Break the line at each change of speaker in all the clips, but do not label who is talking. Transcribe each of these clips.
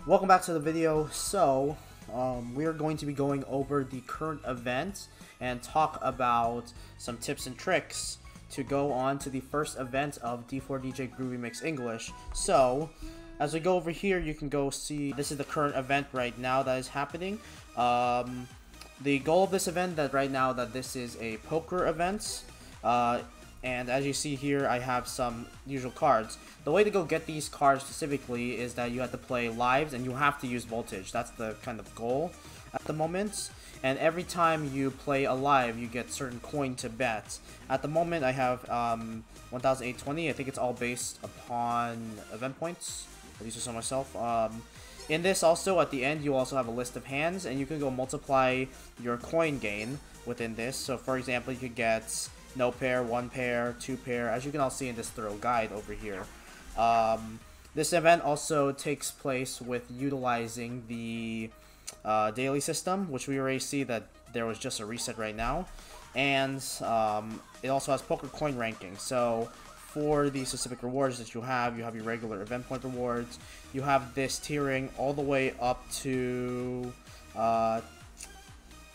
Welcome back to the video. So, we're going to be going over the current event and talk about some tips and tricks to go on to the first event of D4DJ Groovy Mix English. So, as we go over here, you can go see this is the current event right now that is happening. The goal of this event this is a poker event. And as you see here, I have some usual cards. The way to go get these cards specifically is that you have to play lives and you have to use voltage. That's the kind of goal at the moment. And every time you play a live, you get certain coin to bet. At the moment, I have 1,820. I think it's all based upon event points. At least I saw myself. In this also, at the end, you also have a list of hands, and you can go multiply your coin gain within this. So, for example, you could get no pair, one pair, two pair, as you can all see in this thorough guide over here. This event also takes place with utilizing the daily system, which we already see that there was just a reset right now. And it also has poker coin ranking. So for the specific rewards that you have your regular event point rewards. You have this tiering all the way up to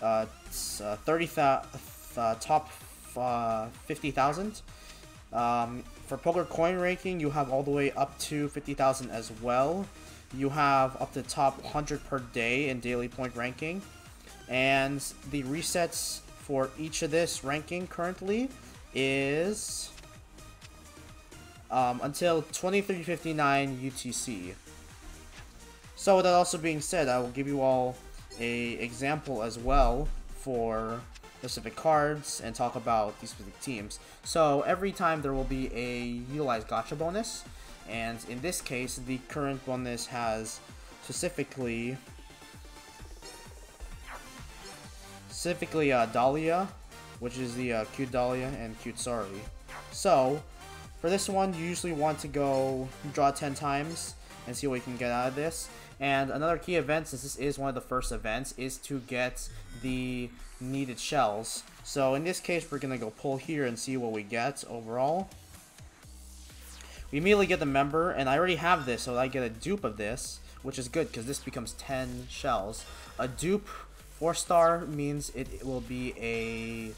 30,000 top 50,000. For poker coin ranking, you have all the way up to 50,000 as well. You have up to top 100 per day in daily point ranking, and the resets for each of this ranking currently is until 2359 UTC. So with that also being said, I will give you all a example as well for specific cards and talk about these specific teams. So every time there will be a utilized gacha bonus, and in this case the current bonus has specifically Dahlia, which is the cute Dahlia and cute Sorry. So for this one, you usually want to go draw 10 times and see what you can get out of this. And another key event, since this is one of the first events, is to get the needed shells. So in this case, we're gonna go pull here and see what we get overall. We immediately get the member, and I already have this, so I get a dupe of this, which is good because this becomes 10 shells. A dupe 4-star means it will be a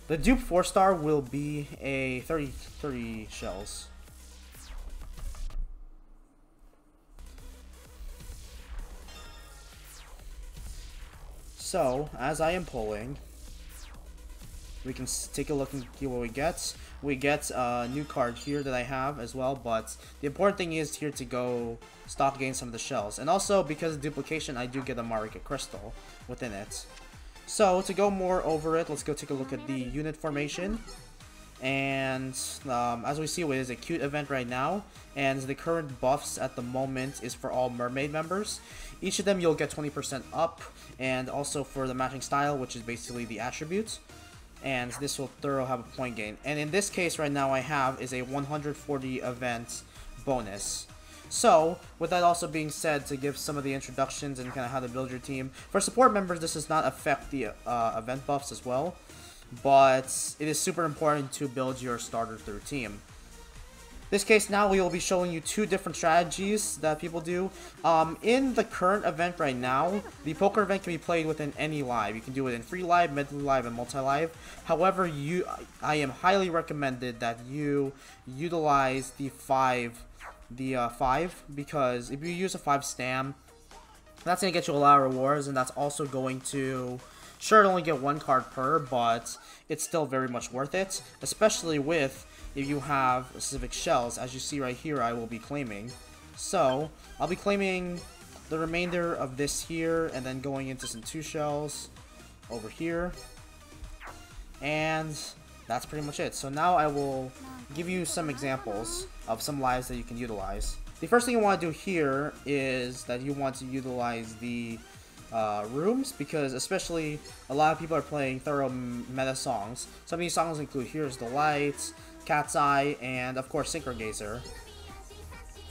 the dupe 4-star will be a 30 shells. So, as I am pulling, we can take a look and see what we get. We get a new card here that I have as well, but the important thing is here to go stock gain some of the shells. And also, because of duplication, I do get a Marika Crystal within it. So, to go more over it, let's go take a look at the unit formation. And as we see, it is a cute event right now, and the current buffs at the moment is for all mermaid members. Each of them you'll get 20% up, and also for the matching style, which is basically the attributes, and this will thorough have a point gain. And in this case right now I have is a 140 event bonus. So with that also being said, to give some of the introductions and kind of how to build your team, for support members this does not affect the event buffs as well, but it is super important to build your starter through team. In this case now we will be showing you two different strategies that people do. In the current event right now, the poker event can be played within any live. You can do it in free live, medley live, and multi-live. However, I am highly recommended that you utilize the 5, because if you use a 5 stam, that's going to get you a lot of rewards, and that's also going to, sure, only get one card per, but it's still very much worth it, especially with if you have specific shells. As you see right here, I will be claiming. So I'll be claiming the remainder of this here, and then going into some 2 shells over here, and that's pretty much it. So now I will give you some examples of some lives that you can utilize. The first thing you want to do here is that you want to utilize the rooms, because especially a lot of people are playing thorough meta songs. Some of these songs include Here's the Lights, Cat's Eye, and of course Synchro Gazer.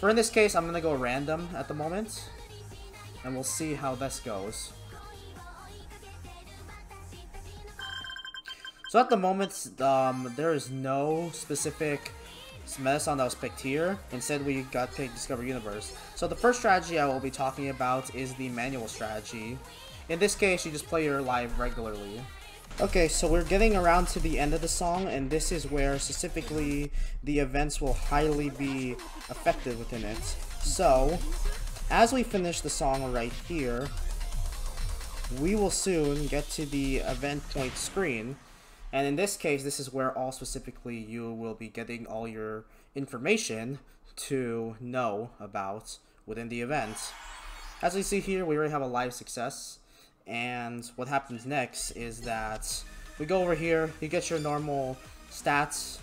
For in this case, I'm gonna go random at the moment, and we'll see how this goes. So at the moment, there is no specific medicine that was picked here. Instead, we got picked Discover Universe. So the first strategy I will be talking about is the manual strategy. In this case, you just play your live regularly. Okay, so we're getting around to the end of the song, and this is where specifically the events will highly be affected within it. So, as we finish the song right here, we will soon get to the event point screen. And in this case, this is where all specifically you will be getting all your information to know about within the event. As we see here, we already have a live success. And what happens next is that we go over here, you get your normal stats,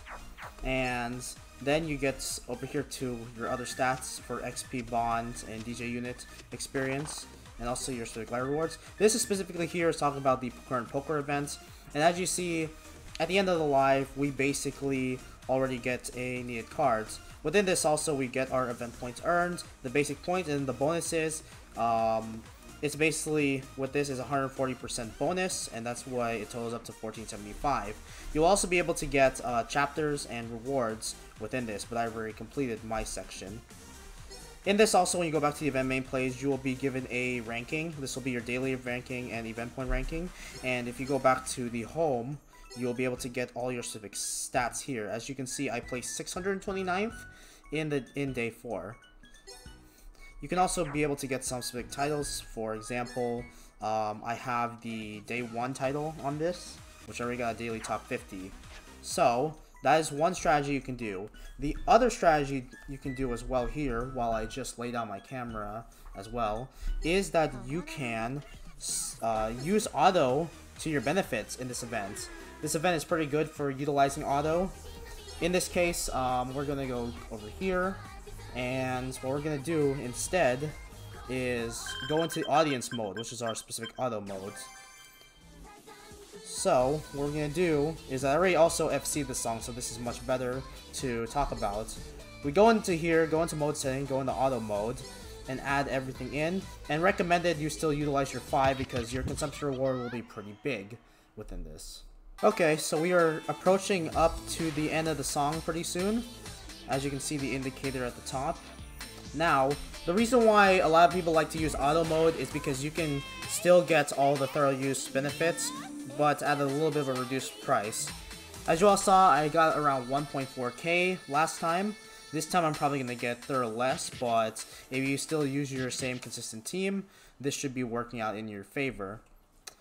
and then you get over here to your other stats for XP, bonds, and DJ unit experience, and also your Civic Light rewards. This is specifically here is talking about the current poker events, and as you see, at the end of the live, we basically already get a needed cards. Within this also, we get our event points earned, the basic point, and the bonuses. It's basically, what this is 140% bonus, and that's why it totals up to 1475. You'll also be able to get chapters and rewards within this, but I've already completed my section. In this also, when you go back to the event main plays, you will be given a ranking. This will be your daily ranking and event point ranking. And if you go back to the home, you'll be able to get all your specific stats here. As you can see, I placed 629th in day 4. You can also be able to get some specific titles. For example, I have the day 1 title on this, which I already got a daily top 50. So that is one strategy you can do. The other strategy you can do as well here, while I just lay down my camera as well, is that you can use auto to your benefits in this event. This event is pretty good for utilizing auto. In this case, we're going to go over here. And what we're going to do instead is go into audience mode, which is our specific auto mode. So, what we're going to do is I already also FC'd the song, so this is much better to talk about. We go into here, go into mode setting, go into auto mode, and add everything in. And recommended you still utilize your 5 because your consumption reward will be pretty big within this. Okay, so we are approaching up to the end of the song pretty soon. As you can see the indicator at the top. Now, the reason why a lot of people like to use auto mode is because you can still get all the thorough use benefits, but at a little bit of a reduced price. As you all saw, I got around 1.4k last time. This time I'm probably going to get thorough less, but if you still use your same consistent team, this should be working out in your favor.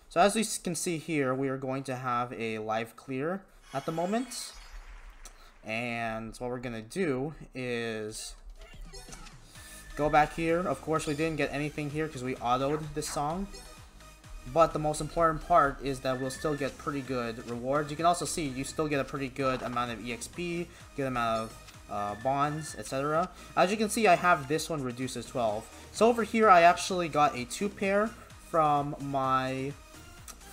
So as we can see here, we are going to have a live clear at the moment. And what we're gonna do is go back here. Of course, we didn't get anything here because we autoed this song. But the most important part is that we'll still get pretty good rewards. You can also see you still get a pretty good amount of EXP, good amount of bonds, etc. As you can see, I have this one reduced as 12. So over here, I actually got a 2 pair from my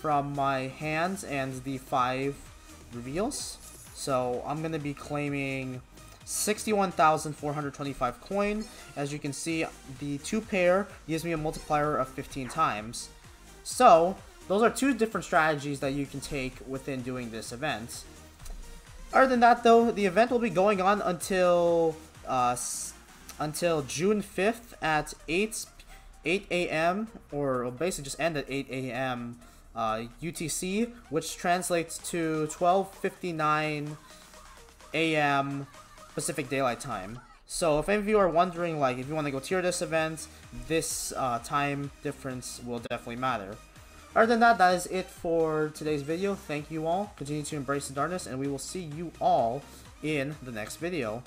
hands and the 5 reveals. So I'm going to be claiming 61,425 coin. As you can see, the 2 pair gives me a multiplier of 15 times. So those are 2 different strategies that you can take within doing this event. Other than that though, the event will be going on until June 5th at 8 a.m. or it'll basically just end at 8 a.m. UTC, which translates to 12:59 a.m. Pacific Daylight Time. So if any of you are wondering, like, if you want to go tier this event, this time difference will definitely matter. Other than that, that is it for today's video. Thank you all. Continue to embrace the darkness, and we will see you all in the next video.